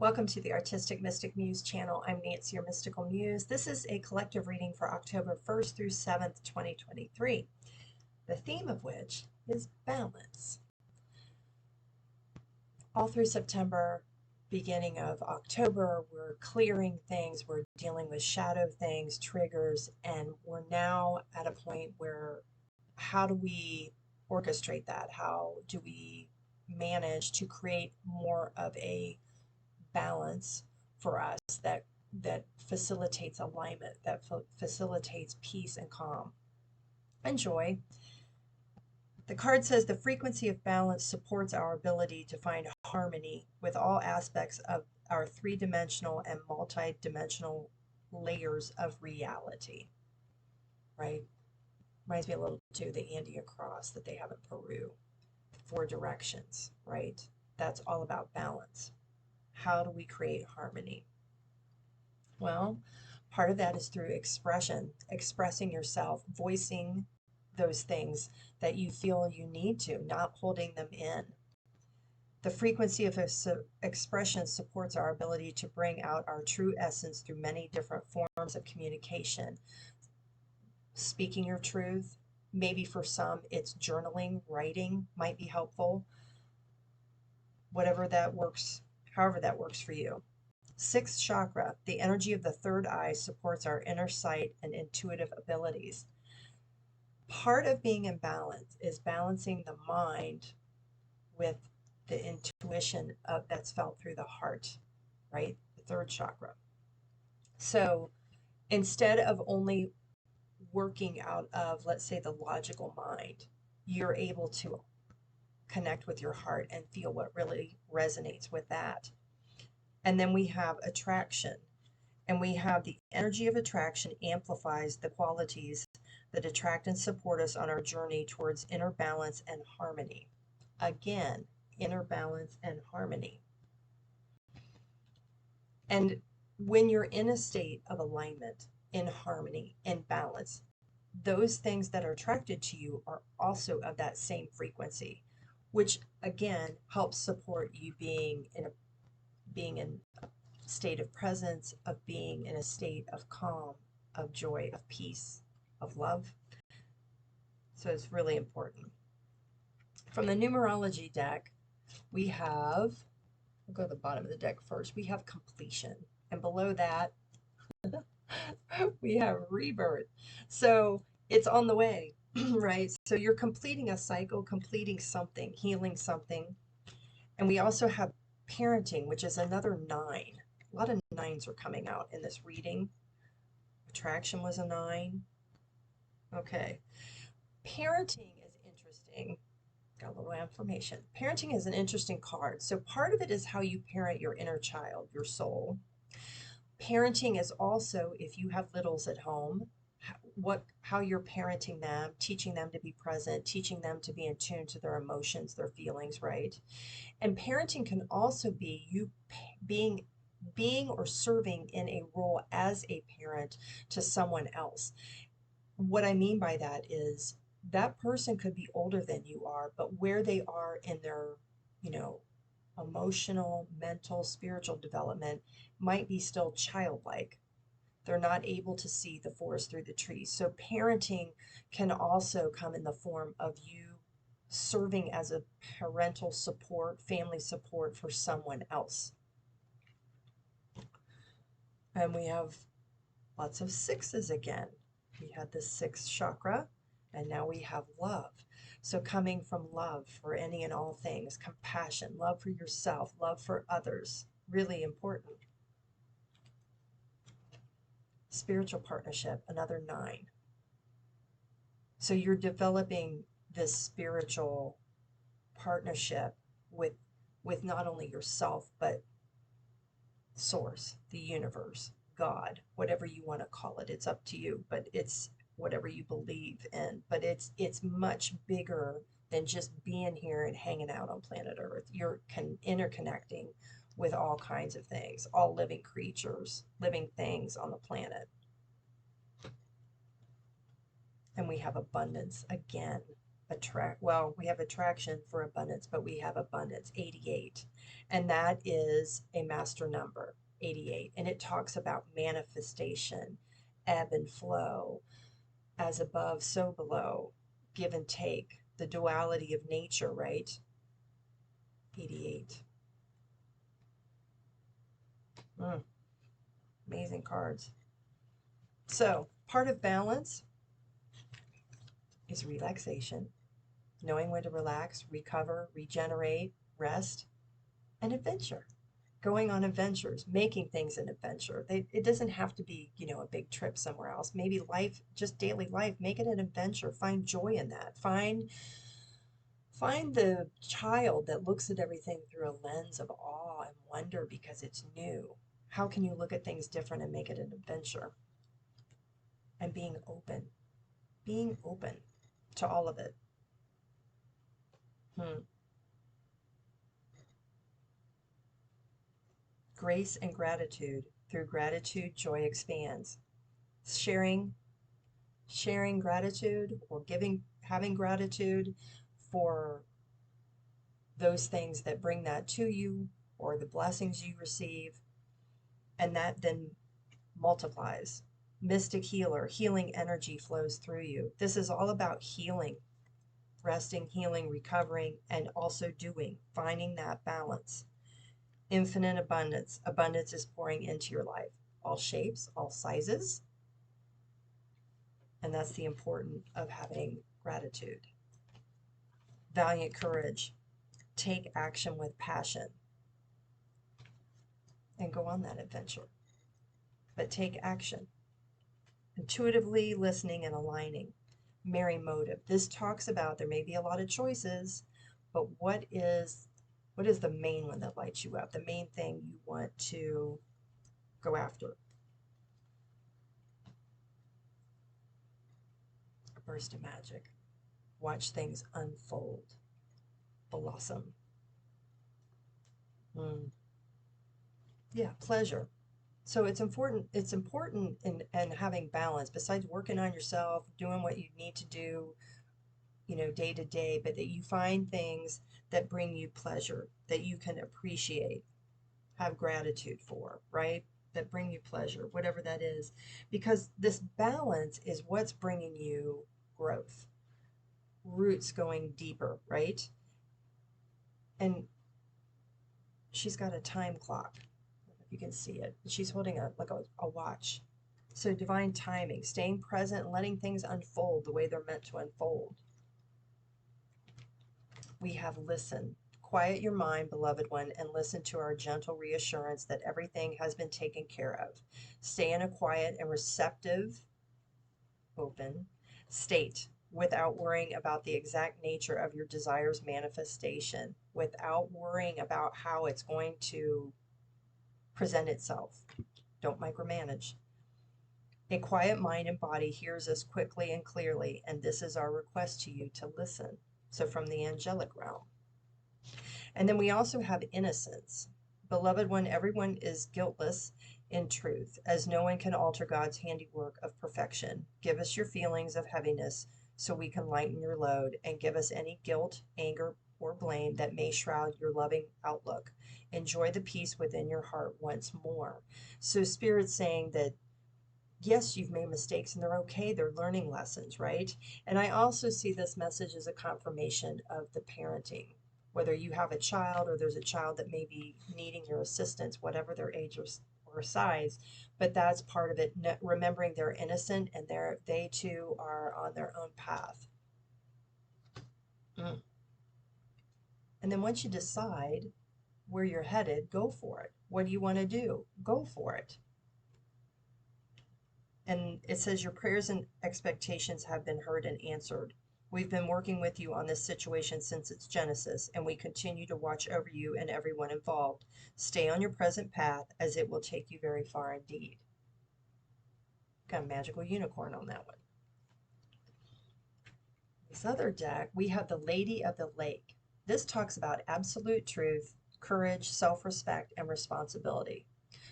Welcome to the Artistic Mystic Muse channel. I'm Nancy, your mystical muse. This is a collective reading for October 1st through 7th, 2023, the theme of which is balance. All through September, beginning of October, we're clearing things, we're dealing with shadow things, triggers, and we're now at a point where how do we orchestrate that? How do we manage to create more of a balance for us that facilitates alignment, that facilitates peace and calm and joy? The card says the frequency of balance supports our ability to find harmony with all aspects of our three-dimensional and multi-dimensional layers of reality, right? Reminds me a little to the Andean cross that they have in Peru, 4 directions, right? That's all about balance. How do we create harmony? Well, part of that is through expression, expressing yourself, voicing those things that you feel you need to, not holding them in. The frequency of expression supports our ability to bring out our true essence through many different forms of communication. Speaking your truth, maybe for some it's journaling, writing might be helpful. Whatever that works, however that works for you. 6th chakra, the energy of the third eye, supports our inner sight and intuitive abilities. Part of being in balance is balancing the mind with the intuition that's felt through the heart, right? The 3rd chakra. So instead of only working out of, let's say, the logical mind, you're able to connect with your heart and feel what really resonates with that. And then we have attraction, and we have the energy of attraction amplifies the qualities that attract and support us on our journey towards inner balance and harmony. Again, inner balance and harmony. And when you're in a state of alignment, in harmony, in balance, those things that are attracted to you are also of that same frequency, which again helps support you being in a state of presence, of being in a state of calm, of joy, of peace, of love. So it's really important. From the numerology deck, we have, we'll go to the bottom of the deck first, we have completion. And below that, we have rebirth. So it's on the way, right? So you're completing a cycle, completing something, healing something. And we also have parenting, which is another 9. A lot of 9s are coming out in this reading. Attraction was a 9. Okay. Parenting is interesting. Got a little information. Parenting is an interesting card. So part of it is how you parent your inner child, your soul. Parenting is also, if you have littles at home, how you're parenting them, teaching them to be present, teaching them to be in tune to their emotions, their feelings, right? And parenting can also be you being or serving in a role as a parent to someone else. What I mean by that is that person could be older than you are, but where they are in their, emotional, mental, spiritual development might be still childlike. They're not able to see the forest through the trees. So parenting can also come in the form of you serving as a parental support, family support for someone else. And we have lots of 6s again. We had the 6th chakra, and now we have love. So coming from love for any and all things, compassion, love for yourself, love for others, really important. Spiritual partnership, another 9. So you're developing this spiritual partnership with not only yourself, but source, the universe, God, whatever you want to call it. It's up to you, but it's whatever you believe in. But it's much bigger than just being here and hanging out on planet Earth. You're interconnecting with all kinds of things, all living creatures, living things on the planet. And we have abundance again. well, we have attraction for abundance, but we have abundance, 88. And that is a master number, 88. And it talks about manifestation, ebb and flow, as above, so below, give and take, the duality of nature, right? 88. Amazing cards. So, part of balance is relaxation, knowing when to relax, recover, regenerate, rest, and adventure. Going on adventures, making things an adventure. It doesn't have to be, a big trip somewhere else. Maybe life, just daily life, make it an adventure. Find joy in that. Find the child that looks at everything through a lens of awe and wonder because it's new. How can you look at things different and make it an adventure? And being open to all of it. Grace and gratitude. Through gratitude, joy expands. Sharing gratitude or having gratitude for those things that bring that to you or the blessings you receive, and that then multiplies. Mystic healer, healing energy flows through you. This is all about healing, resting, healing, recovering, and also finding that balance. Infinite abundance. Abundance is pouring into your life. All shapes, all sizes. And that's the importance of having gratitude. Valiant courage. Take action with passion. And go on that adventure. But take action. Intuitively listening and aligning. Merry motive. This talks about there may be a lot of choices, but what is the main one that lights you up? The main thing you want to go after. A burst of magic. Watch things unfold. Blossom. Yeah, pleasure. So it's important in having balance, besides working on yourself, doing what you need to do, day to day, but that you find things that bring you pleasure, that you can appreciate, have gratitude for, right? That bring you pleasure, whatever that is. Because this balance is what's bringing you growth, roots going deeper, right? And she's got a time clock. You can see it. She's holding a watch. So divine timing, staying present and letting things unfold the way they're meant to unfold. We have listen. Quiet your mind, beloved one, and listen to our gentle reassurance that everything has been taken care of. Stay in a quiet and receptive, open state without worrying about the exact nature of your desire's manifestation, without worrying about how it's going to present itself. Don't micromanage. A quiet mind and body hears us quickly and clearly, and this is our request to you to listen. So from the angelic realm. And then we also have innocence. Beloved one, everyone is guiltless in truth, as no one can alter God's handiwork of perfection. Give us your feelings of heaviness so we can lighten your load, and give us any guilt, anger, or blame that may shroud your loving outlook. Enjoy the peace within your heart once more. So Spirit's saying that, yes, you've made mistakes and they're okay. They're learning lessons, right? And I also see this message as a confirmation of the parenting. Whether you have a child or there's a child that may be needing your assistance, whatever their age or size, but that's part of it. Remembering they're innocent and they too are on their own path. And then once you decide where you're headed, go for it. What do you want to do? Go for it. And it says your prayers and expectations have been heard and answered. We've been working with you on this situation since its genesis, and we continue to watch over you and everyone involved. Stay on your present path, as it will take you very far indeed. Got a magical unicorn on that one. This other deck, we have the Lady of the Lake. This talks about absolute truth, courage, self-respect, and responsibility.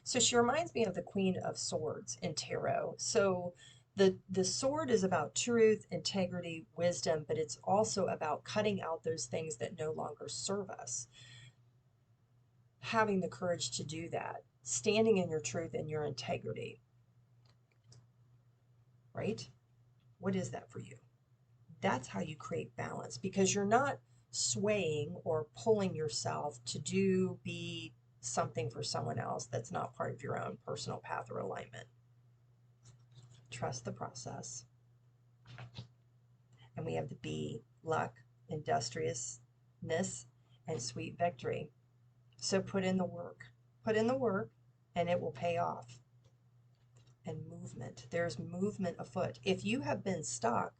So she reminds me of the Queen of Swords in tarot. So The sword is about truth, integrity, wisdom, but it's also about cutting out those things that no longer serve us. Having the courage to do that, standing in your truth and your integrity, right? What is that for you? That's how you create balance, because you're not swaying or pulling yourself to be something for someone else that's not part of your own personal path or alignment. Trust the process. And we have the B, luck, industriousness, and sweet victory. So put in the work. Put in the work, and it will pay off. And movement. There's movement afoot. If you have been stuck,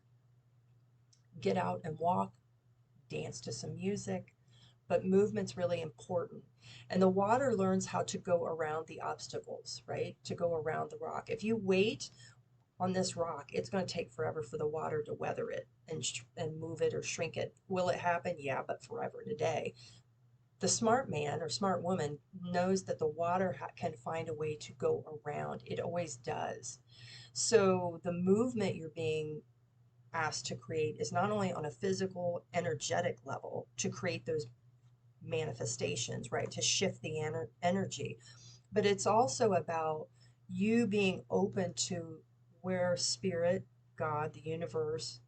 get out and walk, dance to some music, but movement's really important. And the water learns how to go around the obstacles, right? To go around the rock. If you wait on this rock, it's going to take forever for the water to weather it and move it or shrink it. Will it happen? Yeah, but forever and a day. The smart man or smart woman knows that the water can find a way to go around. It always does. So the movement you're being asked to create is not only on a physical, energetic level to create those manifestations, right? To shift the energy, but it's also about you being open to where spirit, God, the universe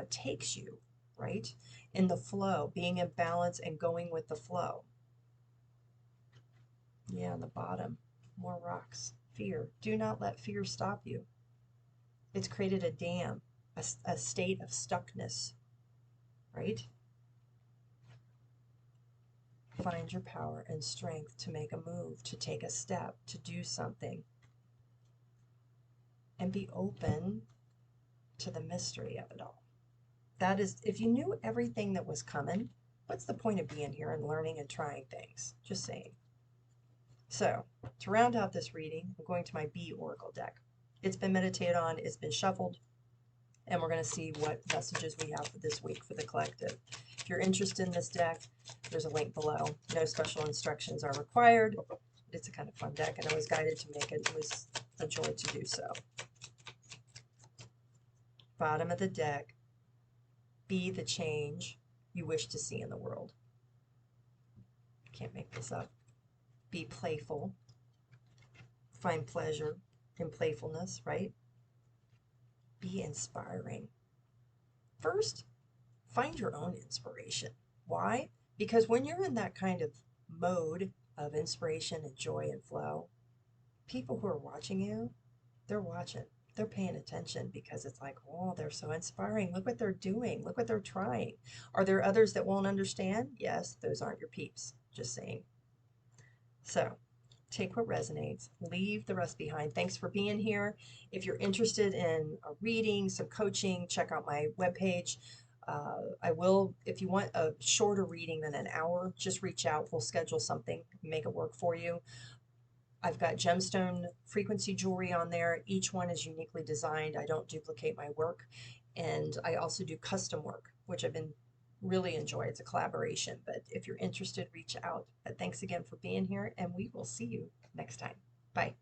takes you, right? In the flow, being in balance and going with the flow. Yeah, on the bottom, more rocks. Fear. Do not let fear stop you. It's created a dam, a state of stuckness, right? Find your power and strength to make a move, to take a step, to do something. And be open to the mystery of it all. That is, if you knew everything that was coming, what's the point of being here and learning and trying things? Just saying. So, to round out this reading, I'm going to my B Oracle deck. It's been meditated on, it's been shuffled, and we're going to see what messages we have for this week for the collective. If you're interested in this deck, there's a link below. No special instructions are required. It's a kind of fun deck, and I was guided to make it. It was a joy to do so. Bottom of the deck, be the change you wish to see in the world. Can't make this up. Be playful. Find pleasure in playfulness, right? Be inspiring. First, find your own inspiration. Why? Because when you're in that kind of mode of inspiration and joy and flow, people who are watching you, they're watching. They're paying attention because it's like, oh, they're so inspiring. Look what they're doing. Look what they're trying. Are there others that won't understand? Yes, those aren't your peeps. Just saying. So take what resonates, leave the rest behind. Thanks for being here. If you're interested in a reading, some coaching, check out my webpage. I will, if you want a shorter reading than an hour, just reach out. We'll schedule something, make it work for you. I've got gemstone frequency jewelry on there. Each one is uniquely designed. I don't duplicate my work. And I also do custom work, which I've been really enjoy. It's a collaboration, but if you're interested, reach out. But thanks again for being here, and we will see you next time. Bye.